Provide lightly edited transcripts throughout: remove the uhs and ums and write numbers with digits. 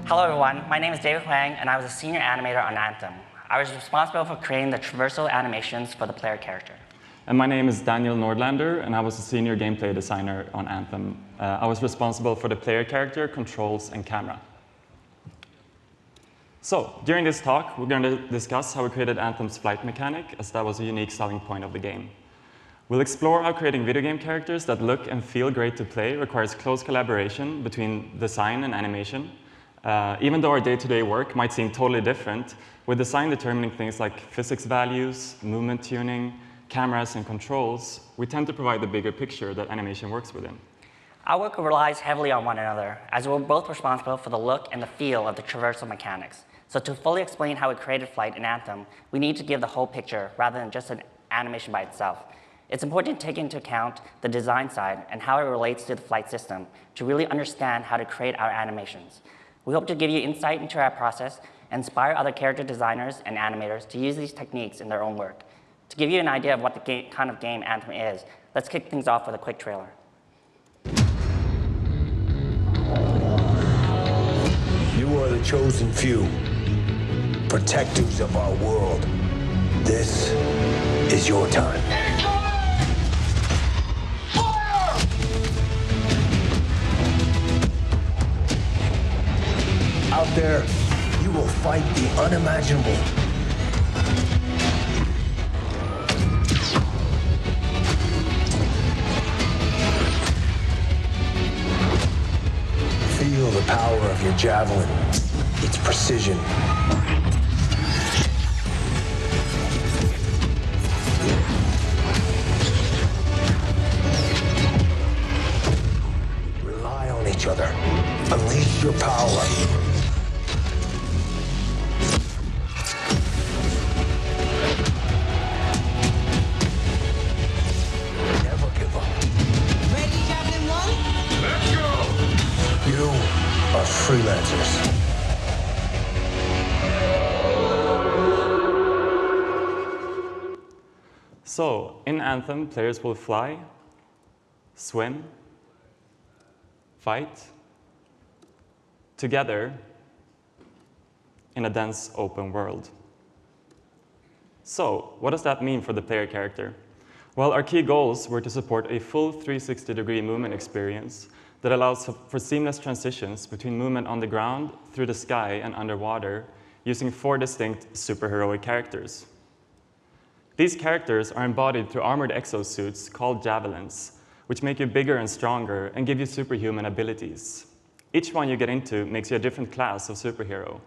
Hello everyone, my name is David Hoang and I was a senior animator on Anthem. I was responsible for creating the traversal animations for the player character. And my name is Daniel Nordlander and I was a senior gameplay designer on Anthem. I was responsible for the player character, controls, and camera. So, during this talk, we're going to discuss how we created Anthem's flight mechanic, as that was a unique selling point of the game. We'll explore how creating video game characters that look and feel great to play requires close collaboration between design and animation. Even though our day-to-day work might seem totally different, with design determining things like physics values, movement tuning, cameras, and controls, we tend to provide the bigger picture that animation works within. Our work relies heavily on one another, as we're both responsible for the look and the feel of the traversal mechanics. So to fully explain how we created flight in Anthem, we need to give the whole picture rather than just an animation by itself. It's important to take into account the design side and how it relates to the flight system to really understand how to create our animations. We hope to give you insight into our process and inspire other character designers and animators to use these techniques in their own work. To give you an idea of what the kind of game Anthem is, let's kick things off with a quick trailer. You are the chosen few, protectors of our world. This is your time. Out there, you will fight the unimaginable. Feel the power of your Javelin, its precision. Rely on each other. Unleash your power. Freelancers. So, in Anthem, players will fly, swim, fight, together in a dense open world. So, what does that mean for the player character? Well, our key goals were to support a full 360-degree movement experience that allows for seamless transitions between movement on the ground, through the sky, and underwater, using 4 distinct superheroic characters. These characters are embodied through armored exosuits called Javelins, which make you bigger and stronger and give you superhuman abilities. Each one you get into makes you a different class of superhero.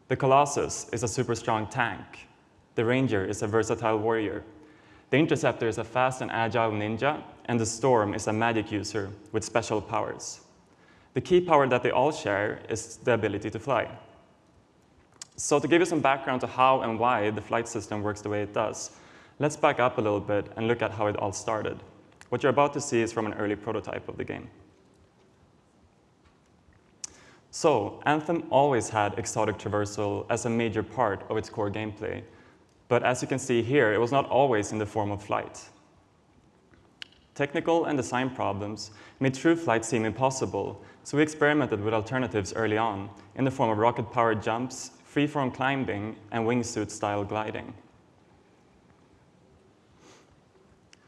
The Colossus is a super strong tank. The Ranger is a versatile warrior. The Interceptor is a fast and agile ninja, and the Storm is a magic user with special powers. The key power that they all share is the ability to fly. So to give you some background to how and why the flight system works the way it does, let's back up a little bit and look at how it all started. What you're about to see is from an early prototype of the game. So Anthem always had exotic traversal as a major part of its core gameplay. But as you can see here, it was not always in the form of flight. Technical and design problems made true flight seem impossible, so we experimented with alternatives early on in the form of rocket-powered jumps, free-form climbing, and wingsuit-style gliding.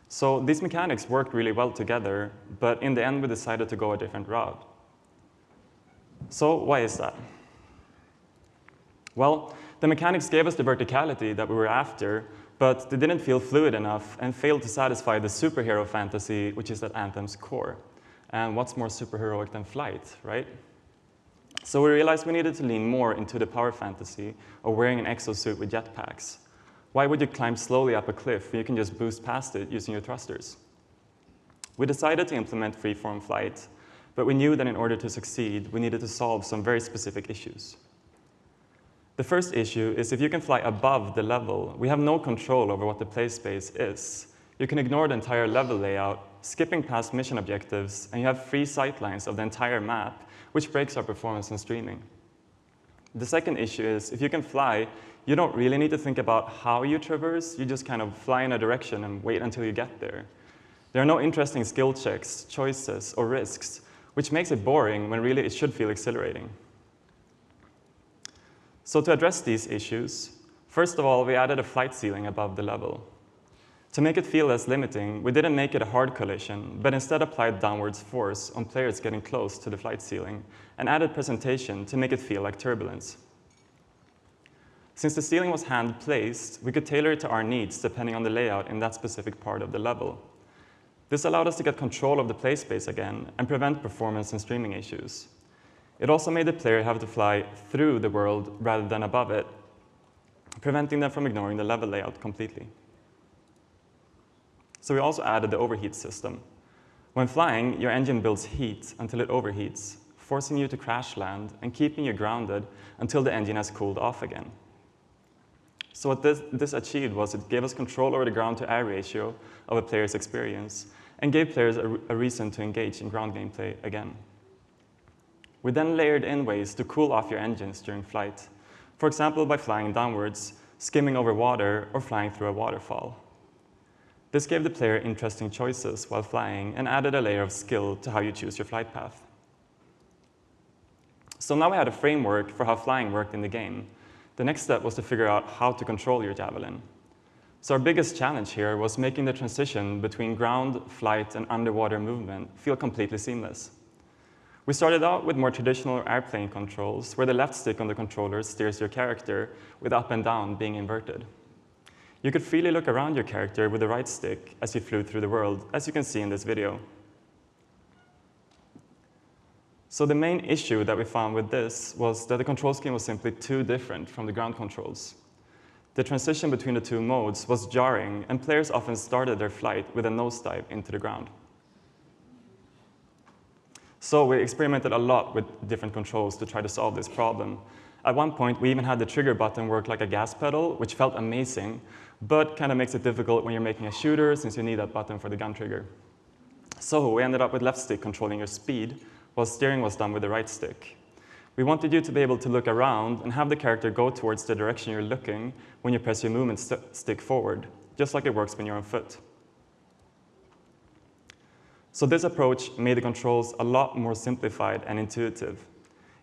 So these mechanics worked really well together, but in the end we decided to go a different route. So why is that? Well, the mechanics gave us the verticality that we were after, but they didn't feel fluid enough and failed to satisfy the superhero fantasy, which is at Anthem's core. And what's more superheroic than flight, right? So we realized we needed to lean more into the power fantasy of wearing an exosuit with jetpacks. Why would you climb slowly up a cliff when you can just boost past it using your thrusters? We decided to implement freeform flight, but we knew that in order to succeed, we needed to solve some very specific issues. The first issue is if you can fly above the level, we have no control over what the play space is. You can ignore the entire level layout, skipping past mission objectives, and you have free sightlines of the entire map, which breaks our performance in streaming. The second issue is if you can fly, you don't really need to think about how you traverse, you just kind of fly in a direction and wait until you get there. There are no interesting skill checks, choices, or risks, which makes it boring when really it should feel exhilarating. So to address these issues, first of all, we added a flight ceiling above the level. To make it feel less limiting, we didn't make it a hard collision, but instead applied downwards force on players getting close to the flight ceiling and added presentation to make it feel like turbulence. Since the ceiling was hand-placed, we could tailor it to our needs depending on the layout in that specific part of the level. This allowed us to get control of the play space again and prevent performance and streaming issues. It also made the player have to fly through the world rather than above it, preventing them from ignoring the level layout completely. So we also added the overheat system. When flying, your engine builds heat until it overheats, forcing you to crash land and keeping you grounded until the engine has cooled off again. So what this achieved was it gave us control over the ground-to-air ratio of a player's experience and gave players a reason to engage in ground gameplay again. We then layered in ways to cool off your engines during flight, for example by flying downwards, skimming over water, or flying through a waterfall. This gave the player interesting choices while flying and added a layer of skill to how you choose your flight path. So now we had a framework for how flying worked in the game. The next step was to figure out how to control your Javelin. So our biggest challenge here was making the transition between ground, flight, and underwater movement feel completely seamless. We started out with more traditional airplane controls, where the left stick on the controller steers your character, with up and down being inverted. You could freely look around your character with the right stick as you flew through the world, as you can see in this video. So the main issue that we found with this was that the control scheme was simply too different from the ground controls. The transition between the two modes was jarring, and players often started their flight with a nosedive into the ground. So we experimented a lot with different controls to try to solve this problem. At one point, we even had the trigger button work like a gas pedal, which felt amazing, but kind of makes it difficult when you're making a shooter since you need that button for the gun trigger. So we ended up with left stick controlling your speed, while steering was done with the right stick. We wanted you to be able to look around and have the character go towards the direction you're looking when you press your movement stick forward, just like it works when you're on foot. So this approach made the controls a lot more simplified and intuitive.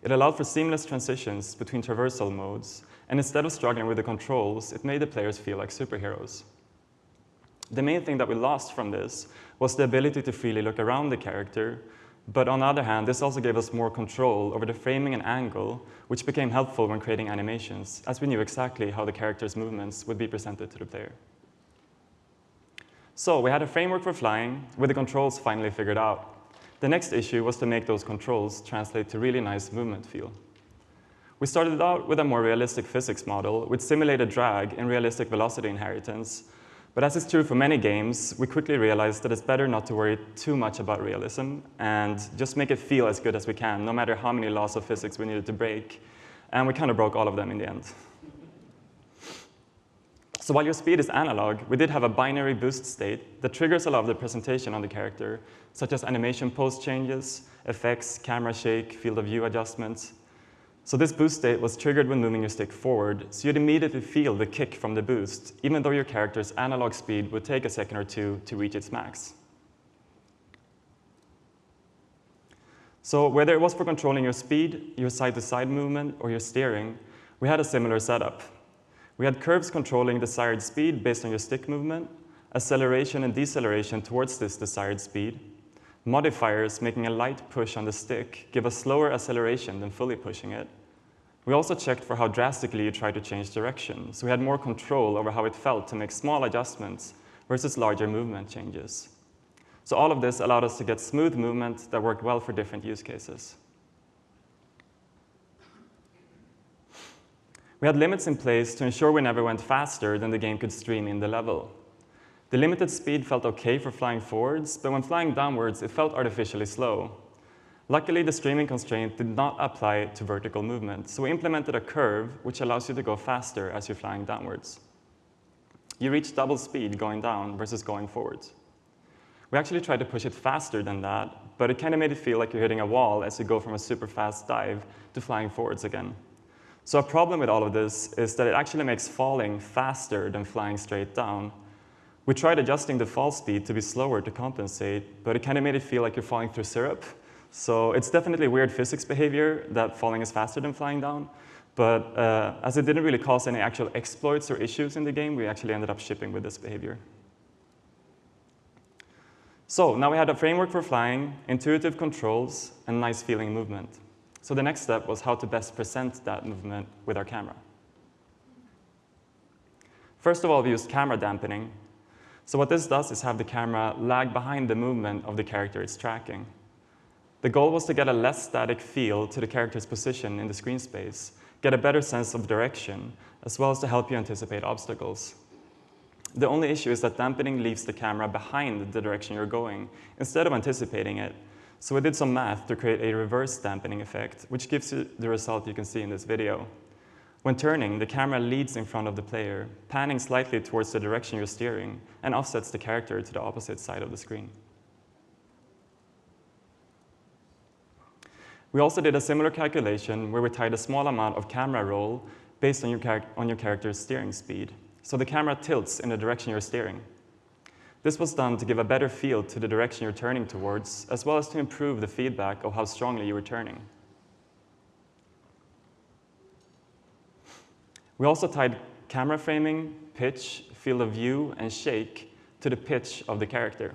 It allowed for seamless transitions between traversal modes, and instead of struggling with the controls, it made the players feel like superheroes. The main thing that we lost from this was the ability to freely look around the character, but on the other hand, this also gave us more control over the framing and angle, which became helpful when creating animations, as we knew exactly how the character's movements would be presented to the player. So we had a framework for flying, with the controls finally figured out. The next issue was to make those controls translate to really nice movement feel. We started out with a more realistic physics model with simulated drag and realistic velocity inheritance. But as is true for many games, we quickly realized that it's better not to worry too much about realism and just make it feel as good as we can, no matter how many laws of physics we needed to break. And we kind of broke all of them in the end. So while your speed is analog, we did have a binary boost state that triggers a lot of the presentation on the character, such as animation pose changes, effects, camera shake, field of view adjustments. So this boost state was triggered when moving your stick forward, so you'd immediately feel the kick from the boost, even though your character's analog speed would take a second or two to reach its max. So whether it was for controlling your speed, your side-to-side movement, or your steering, we had a similar setup. We had curves controlling desired speed based on your stick movement, acceleration and deceleration towards this desired speed, modifiers making a light push on the stick give a slower acceleration than fully pushing it. We also checked for how drastically you try to change direction, so we had more control over how it felt to make small adjustments versus larger movement changes. So all of this allowed us to get smooth movement that worked well for different use cases. We had limits in place to ensure we never went faster than the game could stream in the level. The limited speed felt okay for flying forwards, but when flying downwards, it felt artificially slow. Luckily, the streaming constraint did not apply to vertical movement, so we implemented a curve which allows you to go faster as you're flying downwards. You reach double speed going down versus going forwards. We actually tried to push it faster than that, but it kind of made it feel like you're hitting a wall as you go from a super fast dive to flying forwards again. So a problem with all of this is that it actually makes falling faster than flying straight down. We tried adjusting the fall speed to be slower to compensate, but it kind of made it feel like you're falling through syrup. So it's definitely weird physics behavior that falling is faster than flying down, But as it didn't really cause any actual exploits or issues in the game, we actually ended up shipping with this behavior. So now we had a framework for flying, intuitive controls, and nice feeling movement. So the next step was how to best present that movement with our camera. First of all, we used camera dampening. So what this does is have the camera lag behind the movement of the character it's tracking. The goal was to get a less static feel to the character's position in the screen space, get a better sense of direction, as well as to help you anticipate obstacles. The only issue is that dampening leaves the camera behind the direction you're going, instead of anticipating it. So we did some math to create a reverse dampening effect, which gives you the result you can see in this video. When turning, the camera leads in front of the player, panning slightly towards the direction you're steering, and offsets the character to the opposite side of the screen. We also did a similar calculation where we tied a small amount of camera roll based on your character's steering speed. So the camera tilts in the direction you're steering. This was done to give a better feel to the direction you're turning towards, as well as to improve the feedback of how strongly you were turning. We also tied camera framing, pitch, field of view, and shake to the pitch of the character.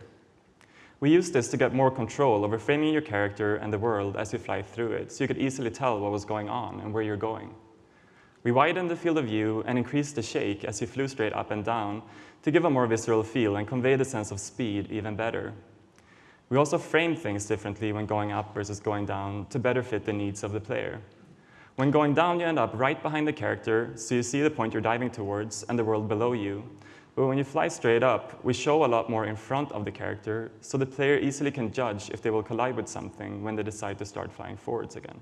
We used this to get more control over framing your character and the world as you fly through it, so you could easily tell what was going on and where you're going. We widened the field of view and increased the shake as you flew straight up and down to give a more visceral feel and convey the sense of speed even better. We also framed things differently when going up versus going down to better fit the needs of the player. When going down, you end up right behind the character, so you see the point you're diving towards and the world below you. But when you fly straight up, we show a lot more in front of the character, so the player easily can judge if they will collide with something when they decide to start flying forwards again.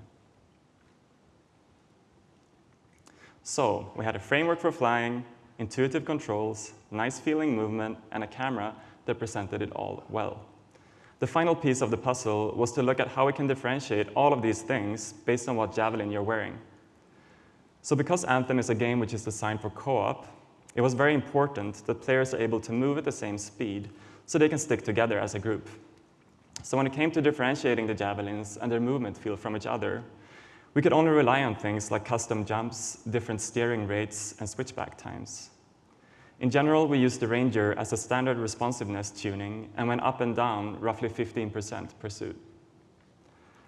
So we had a framework for flying, intuitive controls, nice feeling movement, and a camera that presented it all well. The final piece of the puzzle was to look at how we can differentiate all of these things based on what Javelin you're wearing. So because Anthem is a game which is designed for co-op, it was very important that players are able to move at the same speed so they can stick together as a group. So when it came to differentiating the Javelins and their movement feel from each other, we could only rely on things like custom jumps, different steering rates, and switchback times. In general, we used the Ranger as a standard responsiveness tuning and went up and down roughly 15% per suit.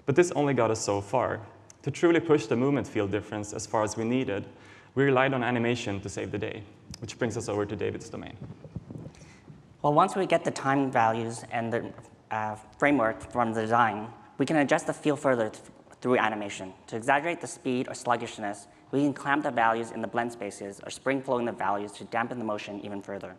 But this only got us so far. To truly push the movement field difference as far as we needed, we relied on animation to save the day, which brings us over to David's domain. Well, once we get the time values and the framework from the design, we can adjust the feel further through animation. To exaggerate the speed or sluggishness, we can clamp the values in the blend spaces or spring flow in the values to dampen the motion even further.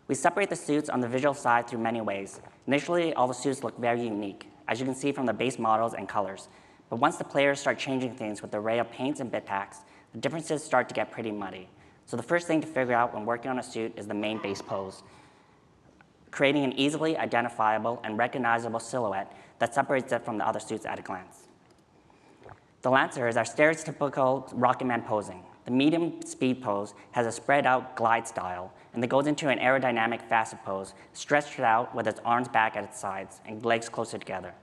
We separate the suits on the visual side through many ways. Initially, all the suits look very unique, as you can see from the base models and colors. But once the players start changing things with the array of paints and bit packs, the differences start to get pretty muddy. So the first thing to figure out when working on a suit is the main base pose, creating an easily identifiable and recognizable silhouette that separates it from the other suits at a glance. The Lancer is our stereotypical Rocket Man posing. The medium speed pose has a spread out glide style, and it goes into an aerodynamic facet pose, stretched out with its arms back at its sides and legs closer together.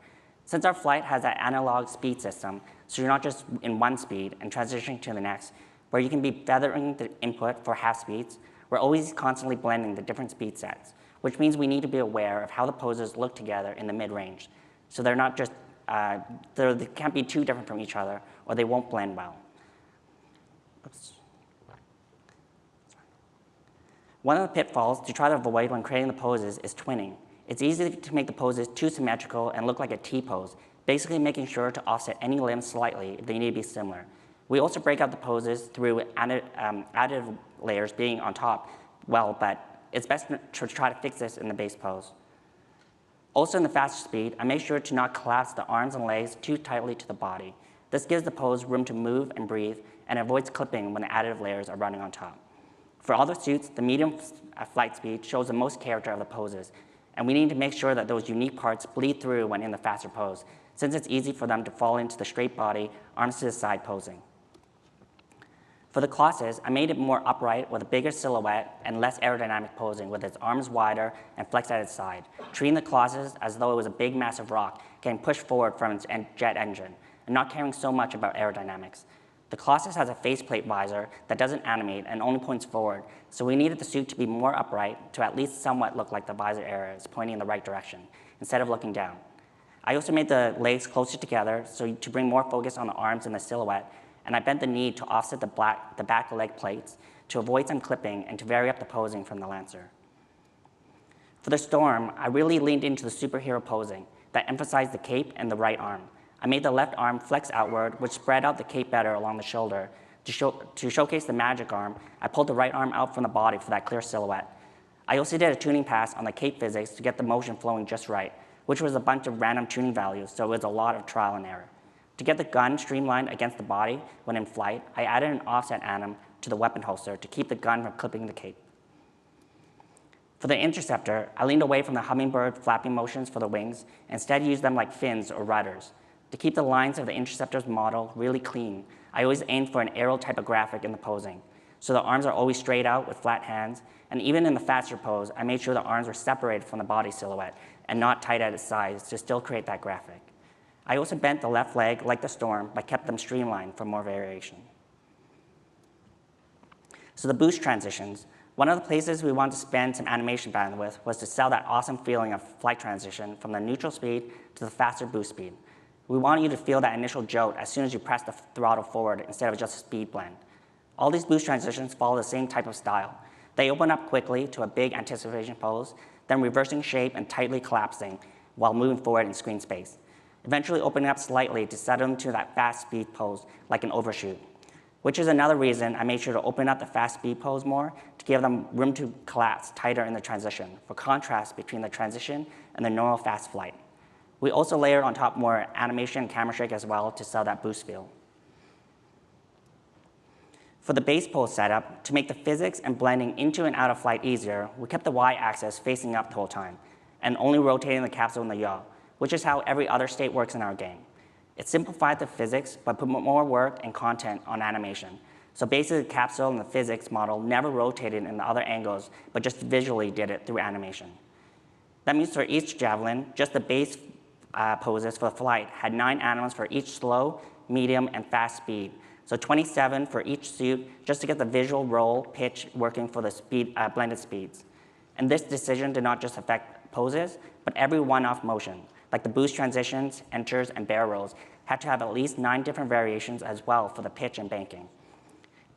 Since our flight has that analog speed system, so you're not just in one speed and transitioning to the next, where you can be feathering the input for half speeds, we're always constantly blending the different speed sets, which means we need to be aware of how the poses look together in the mid-range. So they're not just, they can't be too different from each other, or they won't blend well. Oops. One of the pitfalls to try to avoid when creating the poses is twinning. It's easy to make the poses too symmetrical and look like a T-pose, basically making sure to offset any limbs slightly if they need to be similar. We also break out the poses through additive layers being on top, but it's best to try to fix this in the base pose. Also in the faster speed, I make sure to not collapse the arms and legs too tightly to the body. This gives the pose room to move and breathe and avoids clipping when the additive layers are running on top. For other suits, the medium flight speed shows the most character of the poses, and we need to make sure that those unique parts bleed through when in the faster pose, since it's easy for them to fall into the straight body, arms to the side posing. For the Colossus, I made it more upright with a bigger silhouette and less aerodynamic posing with its arms wider and flexed at its side, treating the Colossus as though it was a big massive rock getting pushed forward from its jet engine, and not caring so much about aerodynamics. The Colossus has a faceplate visor that doesn't animate and only points forward, so we needed the suit to be more upright to at least somewhat look like the visor area is pointing in the right direction, instead of looking down. I also made the legs closer together so to bring more focus on the arms and the silhouette, and I bent the knee to offset the back leg plates to avoid some clipping and to vary up the posing from the Lancer. For the Storm, I really leaned into the superhero posing that emphasized the cape and the right arm. I made the left arm flex outward, which spread out the cape better along the shoulder. To showcase the magic arm, I pulled the right arm out from the body for that clear silhouette. I also did a tuning pass on the cape physics to get the motion flowing just right, which was a bunch of random tuning values, so it was a lot of trial and error. To get the gun streamlined against the body when in flight, I added an offset atom to the weapon holster to keep the gun from clipping the cape. For the interceptor, I leaned away from the hummingbird flapping motions for the wings and instead used them like fins or rudders. To keep the lines of the interceptor's model really clean, I always aimed for an arrow type of graphic in the posing. So the arms are always straight out with flat hands, and even in the faster pose, I made sure the arms were separated from the body silhouette and not tight at its sides to still create that graphic. I also bent the left leg like the Storm, but kept them streamlined for more variation. So the boost transitions. One of the places we wanted to spend some animation bandwidth was to sell that awesome feeling of flight transition from the neutral speed to the faster boost speed. We want you to feel that initial jolt as soon as you press the throttle forward instead of just a speed blend. All these boost transitions follow the same type of style. They open up quickly to a big anticipation pose, then reversing shape and tightly collapsing while moving forward in screen space, eventually opening up slightly to settle into that fast speed pose like an overshoot, which is another reason I made sure to open up the fast speed pose more to give them room to collapse tighter in the transition for contrast between the transition and the normal fast flight. We also layered on top more animation and camera shake as well to sell that boost feel. For the base pose setup, to make the physics and blending into and out of flight easier, we kept the y-axis facing up the whole time and only rotating the capsule in the yaw, which is how every other state works in our game. It simplified the physics, but put more work and content on animation. So basically, the capsule and the physics model never rotated in the other angles, but just visually did it through animation. That means for each Javelin, just the base poses for the flight had 9 animals for each slow, medium, and fast speed. So 27 for each suit, just to get the visual roll, pitch working for the speed, blended speeds. And this decision did not just affect poses, but every one-off motion, like the boost transitions, enters, and bear rolls, had to have at least 9 different variations as well for the pitch and banking.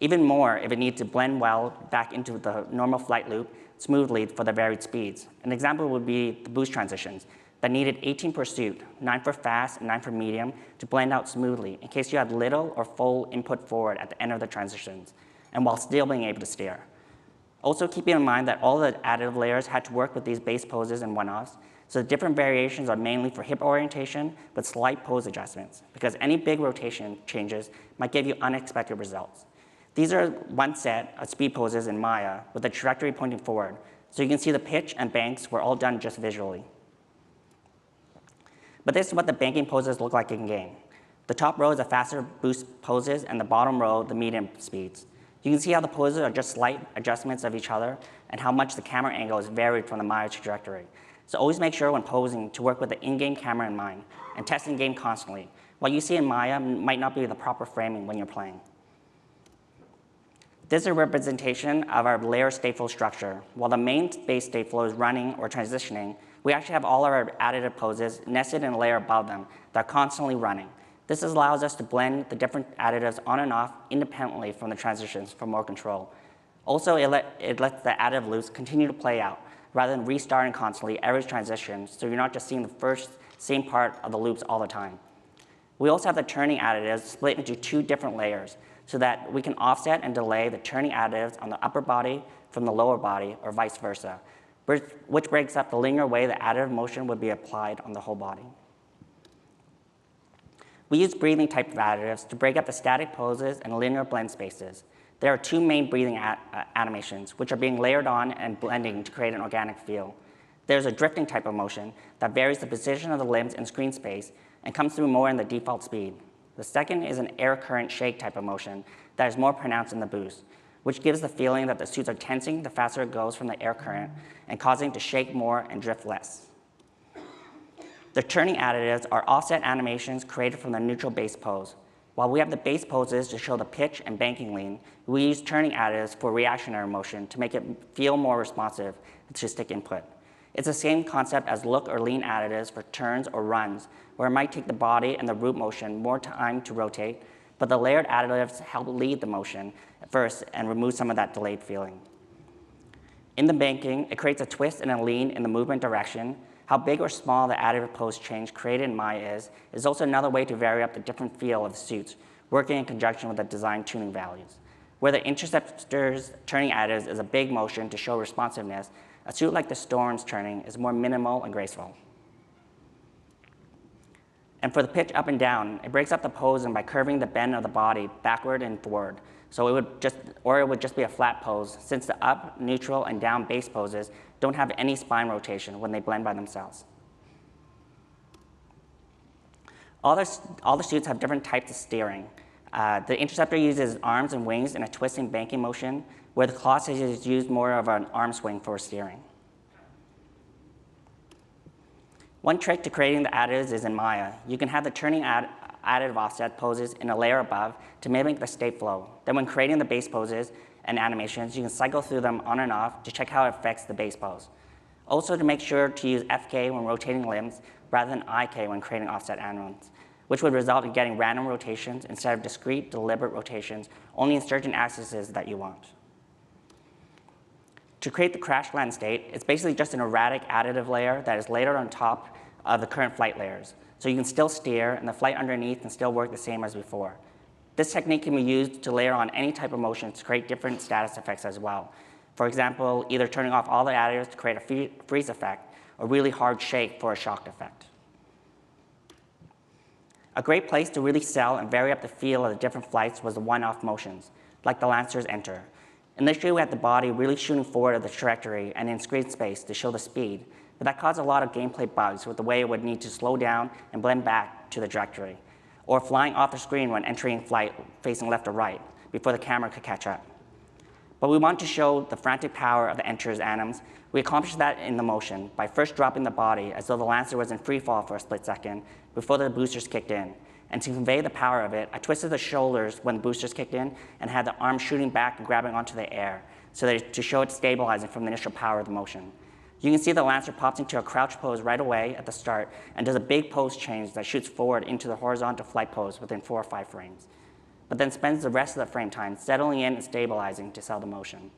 Even more if it needs to blend well back into the normal flight loop smoothly for the varied speeds. An example would be the boost transitions that needed 18 per suit, 9 for fast and 9 for medium, to blend out smoothly in case you had little or full input forward at the end of the transitions, and while still being able to steer. Also keeping in mind that all the additive layers had to work with these base poses and one-offs, so the different variations are mainly for hip orientation, but slight pose adjustments, because any big rotation changes might give you unexpected results. These are one set of speed poses in Maya with the trajectory pointing forward, so you can see the pitch and banks were all done just visually. But this is what the banking poses look like in game. The top row is the faster boost poses, and the bottom row, the medium speeds. You can see how the poses are just slight adjustments of each other, and how much the camera angle is varied from the Maya trajectory. So always make sure when posing to work with the in-game camera in mind, and test in-game constantly. What you see in Maya might not be the proper framing when you're playing. This is a representation of our layer stateful structure. While the main base stateful is running or transitioning, we actually have all our additive poses nested in a layer above them that are constantly running. This allows us to blend the different additives on and off independently from the transitions for more control. Also, it lets the additive loops continue to play out rather than restarting constantly every transition, so you're not just seeing the same part of the loops all the time. We also have the turning additives split into 2 different layers so that we can offset and delay the turning additives on the upper body from the lower body, or vice versa, which breaks up the linear way the additive motion would be applied on the whole body. We use breathing type of additives to break up the static poses and linear blend spaces. There are 2 main breathing animations, which are being layered on and blending to create an organic feel. There's a drifting type of motion that varies the position of the limbs in screen space and comes through more in the default speed. The second is an air current shake type of motion that is more pronounced in the boost, which gives the feeling that the suits are tensing the faster it goes from the air current and causing it to shake more and drift less. The turning additives are offset animations created from the neutral base pose. While we have the base poses to show the pitch and banking lean, we use turning additives for reactionary motion to make it feel more responsive to stick input. It's the same concept as look or lean additives for turns or runs, where it might take the body and the root motion more time to rotate, but the layered additives help lead the motion first and remove some of that delayed feeling. In the banking, it creates a twist and a lean in the movement direction. How big or small the additive pose change created in Maya is also another way to vary up the different feel of the suits, working in conjunction with the design tuning values. Where the interceptor's turning additives is a big motion to show responsiveness, a suit like the Storm's turning is more minimal and graceful. And for the pitch up and down, it breaks up the pose by curving the bend of the body backward and forward. So it would just be a flat pose, since the up, neutral, and down base poses don't have any spine rotation when they blend by themselves. All the suits have different types of steering. The Interceptor uses arms and wings in a twisting banking motion, where the Colossus is used more of an arm swing for steering. One trick to creating the additives is in Maya. You can have the turning additive offset poses in a layer above to mimic the state flow. Then when creating the base poses and animations, you can cycle through them on and off to check how it affects the base pose. Also to make sure to use FK when rotating limbs rather than IK when creating offset animals, which would result in getting random rotations instead of discrete, deliberate rotations only in certain axes that you want. To create the crash land state, it's basically just an erratic additive layer that is layered on top of the current flight layers. So you can still steer, and the flight underneath can still work the same as before. This technique can be used to layer on any type of motion to create different status effects as well. For example, either turning off all the additives to create a freeze effect, or really hard shake for a shocked effect. A great place to really sell and vary up the feel of the different flights was the one-off motions, like the Lancer's enter. Initially, we had the body really shooting forward of the trajectory and in screen space to show the speed, but that caused a lot of gameplay bugs with the way it would need to slow down and blend back to the trajectory, or flying off the screen when entering flight facing left or right before the camera could catch up. But we want to show the frantic power of the Enter's atoms. We accomplished that in the motion by first dropping the body as though the Lancer was in free fall for a split second before the boosters kicked in. And to convey the power of it, I twisted the shoulders when the boosters kicked in and had the arms shooting back and grabbing onto the air to show it stabilizing from the initial power of the motion. You can see the Lancer pops into a crouch pose right away at the start and does a big pose change that shoots forward into the horizontal flight pose within 4 or 5 frames, but then spends the rest of the frame time settling in and stabilizing to sell the motion.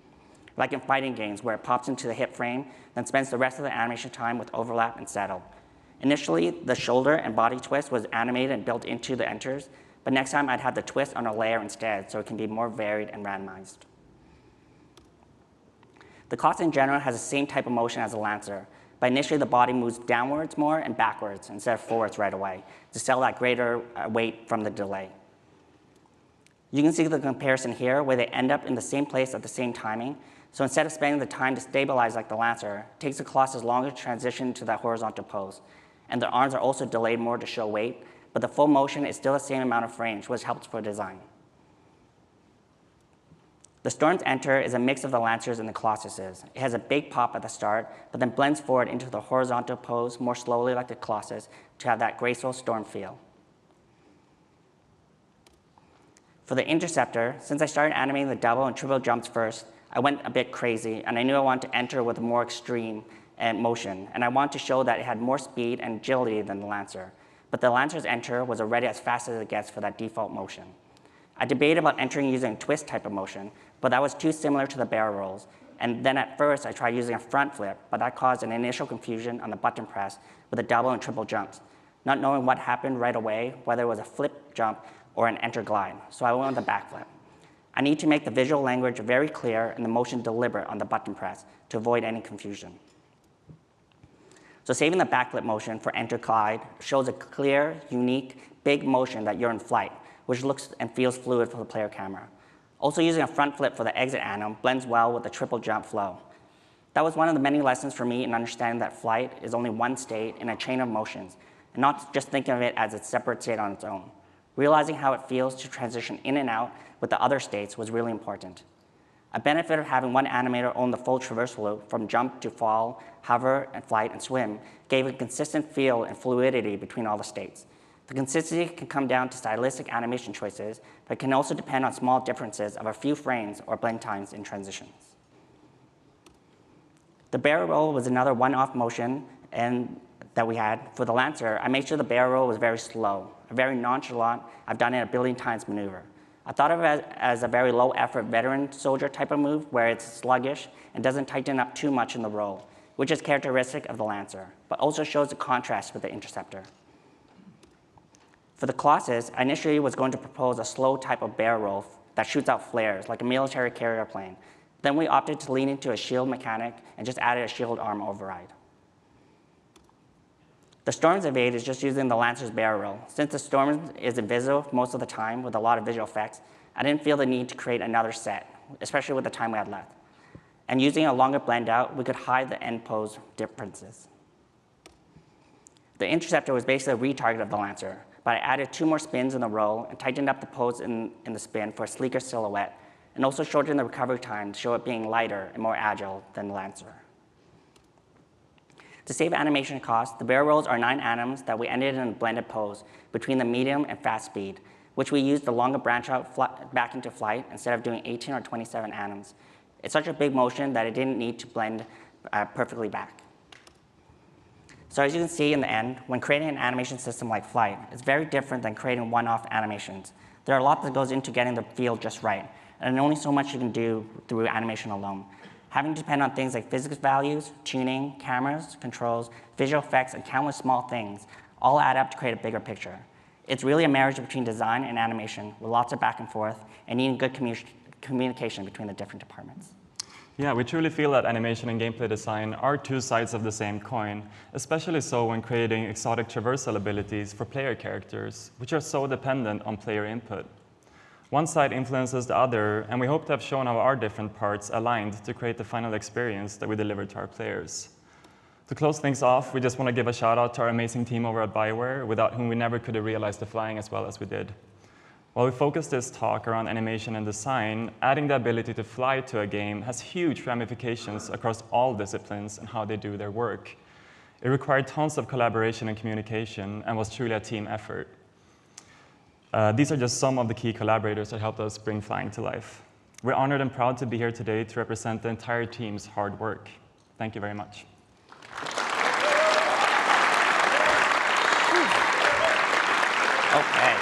Like in fighting games where it pops into the hip frame, then spends the rest of the animation time with overlap and settle. Initially, the shoulder and body twist was animated and built into the enters, but next time I'd have the twist on a layer instead so it can be more varied and randomized. The Colossus in general has the same type of motion as the Lancer, but initially the body moves downwards more and backwards instead of forwards right away to sell that greater weight from the delay. You can see the comparison here where they end up in the same place at the same timing. So instead of spending the time to stabilize like the Lancer, it takes the Colossus longer to transition to that horizontal pose. And the arms are also delayed more to show weight, but the full motion is still the same amount of frames, which helps for design. The Storm's Enter is a mix of the Lancers and the Colossuses. It has a big pop at the start, but then blends forward into the horizontal pose more slowly like the Colossus to have that graceful Storm feel. For the Interceptor, since I started animating the double and triple jumps first, I went a bit crazy, and I knew I wanted to enter with a more extreme motion, and I wanted to show that it had more speed and agility than the Lancer. But the Lancer's enter was already as fast as it gets for that default motion. I debated about entering using a twist type of motion, but that was too similar to the barrel rolls. And then at first, I tried using a front flip, but that caused an initial confusion on the button press with the double and triple jumps, not knowing what happened right away, whether it was a flip jump or an enter glide. So I went with the back flip. I need to make the visual language very clear and the motion deliberate on the button press to avoid any confusion. So saving the backflip motion for enter glide shows a clear, unique, big motion that you're in flight, which looks and feels fluid for the player camera. Also using a front flip for the exit anim blends well with the triple jump flow. That was one of the many lessons for me in understanding that flight is only one state in a chain of motions, and not just thinking of it as a separate state on its own. Realizing how it feels to transition in and out with the other states was really important. A benefit of having one animator own the full traversal loop from jump to fall, hover, and flight, and swim gave a consistent feel and fluidity between all the states. The consistency can come down to stylistic animation choices, but can also depend on small differences of a few frames or blend times in transitions. The barrel roll was another one-off motion that we had. For the Lancer, I made sure the barrel roll was very slow, a very nonchalant, I've done it a billion times maneuver. I thought of it as a very low-effort veteran soldier type of move where it's sluggish and doesn't tighten up too much in the roll, which is characteristic of the Lancer, but also shows the contrast with the Interceptor. For the Colossus, I initially was going to propose a slow type of barrel roll that shoots out flares, like a military carrier plane. Then we opted to lean into a shield mechanic and just added a shield arm override. The Storm's Evade is just using the Lancer's barrel roll. Since the Storm is invisible most of the time with a lot of visual effects, I didn't feel the need to create another set, especially with the time we had left. And using a longer blend out, we could hide the end pose differences. The Interceptor was basically a retarget of the Lancer, but I added 2 more spins in the roll and tightened up the pose in the spin for a sleeker silhouette, and also shortened the recovery time to show it being lighter and more agile than the Lancer. To save animation costs, the barrel rolls are 9 atoms that we ended in a blended pose between the medium and fast speed, which we used the longer branch out back into flight instead of doing 18 or 27 atoms. It's such a big motion that it didn't need to blend perfectly back. So as you can see in the end, when creating an animation system like Flight, it's very different than creating one-off animations. There are a lot that goes into getting the feel just right, and only so much you can do through animation alone. Having to depend on things like physics values, tuning, cameras, controls, visual effects, and countless small things all add up to create a bigger picture. It's really a marriage between design and animation with lots of back and forth and needing good communication between the different departments. Yeah, we truly feel that animation and gameplay design are 2 sides of the same coin, especially so when creating exotic traversal abilities for player characters, which are so dependent on player input. One side influences the other, and we hope to have shown how our different parts aligned to create the final experience that we deliver to our players. To close things off, we just want to give a shout out to our amazing team over at BioWare, without whom we never could have realized the flying as well as we did. While we focus this talk around animation and design, adding the ability to fly to a game has huge ramifications across all disciplines and how they do their work. It required tons of collaboration and communication and was truly a team effort. These are just some of the key collaborators that helped us bring flying to life. We're honored and proud to be here today to represent the entire team's hard work. Thank you very much. Okay.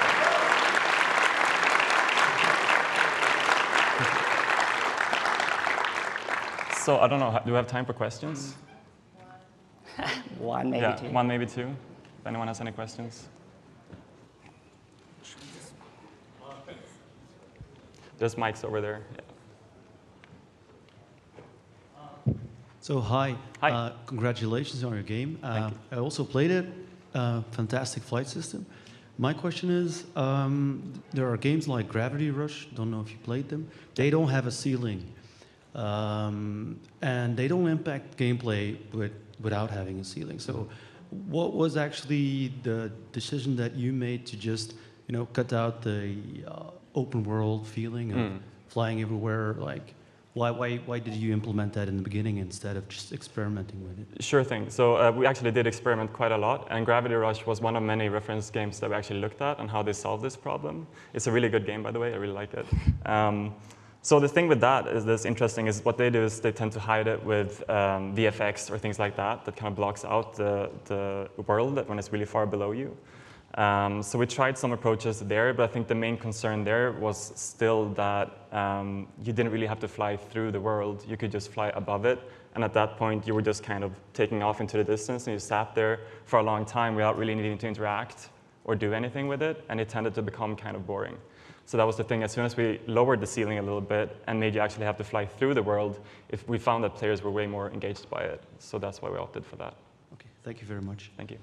So I don't know, do we have time for questions? One, maybe 2. 1, maybe 2. If anyone has any questions. There's mics over there. Yeah. So hi. Hi. Congratulations on your game. Thank you. I also played it. Fantastic flight system. My question is, there are games like Gravity Rush, don't know if you played them. They don't have a ceiling. And they don't impact gameplay without having a ceiling. So what was actually the decision that you made to just cut out the open world feeling of flying everywhere? Like, why did you implement that in the beginning instead of just experimenting with it? Sure thing. So we actually did experiment quite a lot, and Gravity Rush was one of many reference games that we actually looked at and how they solved this problem. It's a really good game, by the way. I really like it. So the thing with that is that's interesting is what they do is they tend to hide it with VFX or things like that kind of blocks out the world when it's really far below you. So we tried some approaches there, but I think the main concern there was still that you didn't really have to fly through the world. You could just fly above it. And at that point, you were just kind of taking off into the distance, and you sat there for a long time without really needing to interact or do anything with it, and it tended to become kind of boring. So that was the thing. As soon as we lowered the ceiling a little bit and made you actually have to fly through the world, if we found that players were way more engaged by it. So that's why we opted for that. Okay, thank you very much. Thank you.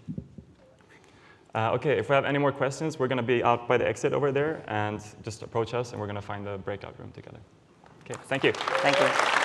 Okay, if we have any more questions, we're going to be out by the exit over there, and just approach us, and we're going to find the breakout room together. Okay, thank you. Thank you.